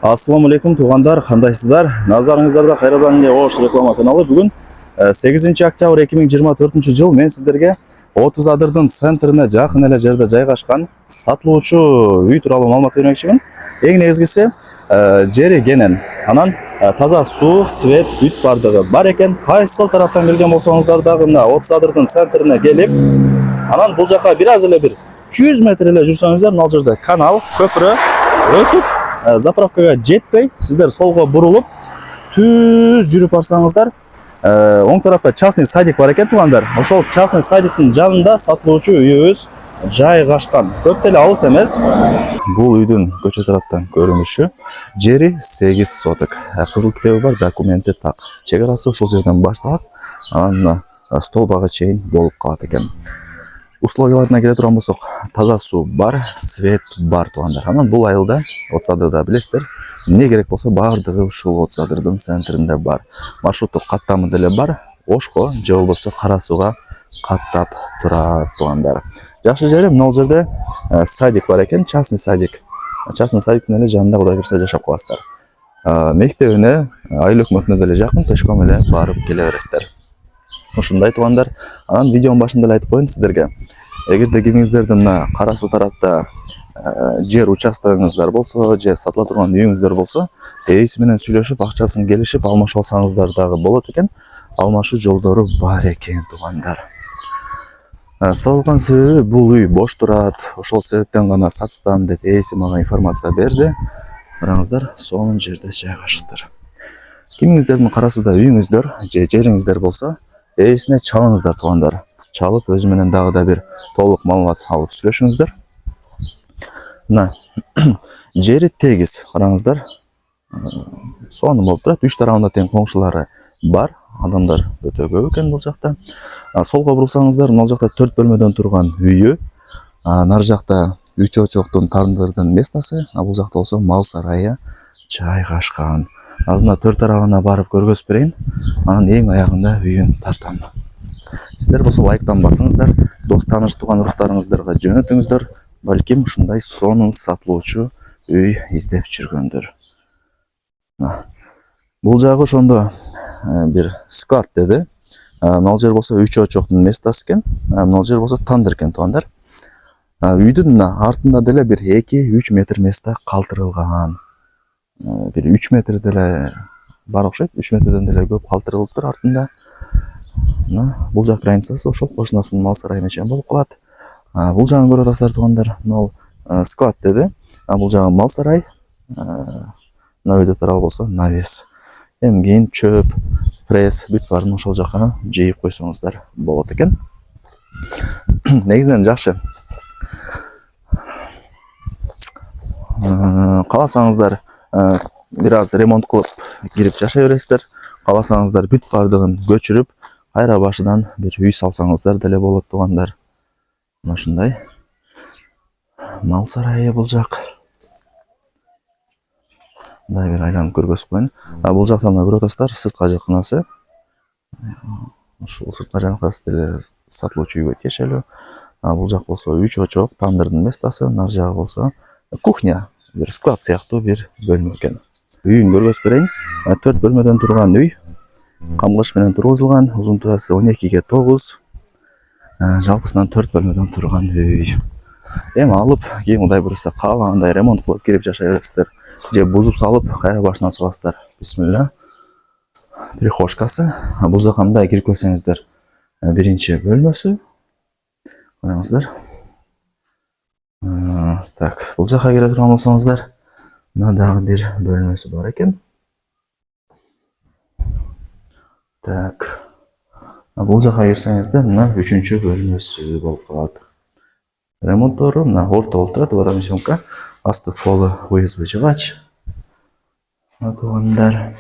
Ассаламу алейкум туғандар, қандайсыздар? Назарыңыздарда Қайрадан Ош реклама каналы. Бүгін 8 октябрь 2024 жыл мен сіздерге 30 адырдың центріне жақын әлі жерде жайғашқан сатылуучу үй туралы маалымат бермекчимин. Эң негизгиси жери кенен, анан таза суу, свет, бүт бардыгы бар экен. Кайсыл тараптан келген болсоңуздар дагы мына 30 адырдың центрине келип, анан бул жака бир аз эле бир 100 метр эле жүрсөңүздөр, ал жерде канал, көпүрө өтүп, заправкага жетпей, сіздер солға бұрылып, түз жүріп барсаңыздар, оң тарапта частный садик бар екен туғандар. Ошол частный садиктин жанында сатылуучу үйүбүз жайгашкан. Көп деле алыс эмес. Бул үйдүн көчө тараптан көрүнүшү жери 8 соток. Кызыл китеби бар, документи так. Чек арасы ошол жерден башталат, анан столбага чейин болуп калат экен. Условияларына келе турган болсок, таза суу бар, свет бар туғандар. Анан бул айылда 30 адырда билесиздер, эмне керек болсо баардыгы ушул 30 адырдын центринде бар. Маршруттук каттамы деле бар, Ошко же болбосо Кара Сууга каттап турат туғандар. Жакшы жери мына жерде садик бар экен, частный садик. Частный садиктин эле жанында Кудай буйрса жашап каласыздар. Мектебине, айыл өкмөтүнө деле жакын, төшкөн эле барып келе бересиздер. Ушундай туғандар. Анан видеонун башында эле айтып коеюн сиздерге. Эгерде кимиңиздердин мына Кара Суу тарапта жер участогуңуздар болсо, же сатыла турган үйүңүздөр болсо, ээси менен сүйлөшүп, акчасын келишип алмашып алсаңыздар дагы болот экен. Алмашуу жолдору бар экен туғандар. Сатылган себеби бул үй бош турат, ошол себептен гана сатам деп ээси мага информация берди. Караңыздар, сонун жерде жайгашыптыр. Кимиңиздердин Кара Сууда үйүңүздөр же жериңиздер болсо, ээсине чалыңыздар туғандар. Чалып өзү менен дагы да бир толук маалымат алып сүйлөшүңүздөр. Мына жери тегиз, караңыздар. Сонун болуп турат. Үч тарабында тең коңшулары бар. Адамдар өтө көп экен бул жакта. Солго бурулсаңыздар, мына жакта 4 бөлмөдөн турган үйү. Нары жакта 3 очоктун тандырдын местасы, бул жакта болсо мал сарайы жайгашкан. Азына 4 тарабына барып көргөзүп берейин. Анан эң аягында үйүн тартам. Сіздер болсо лайктан басыңыздар, дос таныш туган уруктарыңыздарга жөнөтүңүздөр. Балким ушундай сонун сатылуучу үй издеп жүргөндөр. Бул жагы ошондо бир склад деди. Мына жер болсо 3 очоктун местасы экен. Мына жер болсо тандыр экен тугандар. Үйдүн артында деле бир 2-3 метр места калтырылган. Бир 3 метр деле бар окшойт. 3 метрден деле көп калтырылыптыр артында. Бул жак границасы ошол кошунасынын мал сарайына чейин болуп калат. Бул жагын көрүп атасыздар тугандар. Мына склад деди. Бул жагы мал сарай. Мына өйдө тарабы болсо навес. Эми кийин чөп, пресс, бүт баарын ошол жака жыйып койсоңуздар болот экен. Негизинен жакшы. Кааласаңыздар бир аз ремонт кылып кирип жашай бересиздер. Кааласаңыздар бүт баардыгын көчүрүп, кайра башынан бир үй салсаңыздар деле болот тугандар. Ушундай мал сарайы бул жак. Мындай бир айланып көргөзүп коеюн. Бул жактан көрүп атасыздар, сыртка жакынасы. Ушул сыртка жакынасы деле сатылуучу үйгө тиешелүү. Бул жак болсо 3 очок, тандырдын местасы, нары жагы болсо кухня, бир склад сыяктуу бир бөлмө экен. Үйүн көргөзүп берейин. 4 бөлмөдөн турган үй. Камгыш менен тургузулган, узун турасы 12 × 9. Жалпысынан 4 бөлмөдөн турган үй. Эми алып, кийин Кудай буйрса каалагандай ремонт кылып кирип жашай бересиздер. Же бузуп салып, кайра башынан саласыздар. Бисмилла. Прихожкасы. Бул жака мындай кирип көрсөңүздөр, биринчи бөлмөсү. Караңыздар. Так, бул жака келе турган болсоңуздар, мына дагы бир бөлмөсү бар экен. Так. Бул жака кирсеңиздер, мына 3-чү бөлмөсү болуп калат. Ремонттору мына орто болуп турат, водомесёнка, асты полу USB жыгач. Тугандар.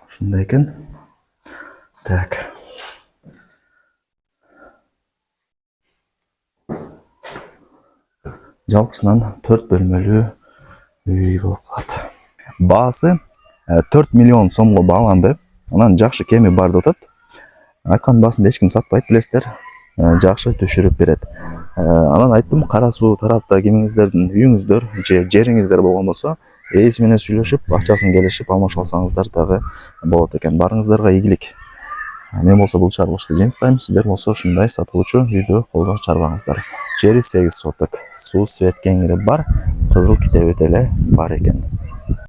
Ушундай экен. Так. Жалпысынан 4 бөлмөлүү үй болуп калат. Баасы 4 миллион сомго бааланды. Анан жакшы кеми бар деп атат. Айткан баасын эч ким сатпайт, билесиздер. жакшы түшүрүп берет. Анан айттым, Кара Суу тарапта кимиңиздердин үйүңүздөр же жериңиздер болгон болсо, ээси менен сүйлөшүп, акчасын келишип алмашып алсаңыздар дагы болот экен. Барыңыздарга ийгилик. Мен болсо бул чарбышты жыйынтыктайм, сиздер болсо ушундай сатылуучу үйдү колдоо чарбаңыздар. Жери 8 соток, суу свет кеңири бар, кызыл китеби деле бар экен.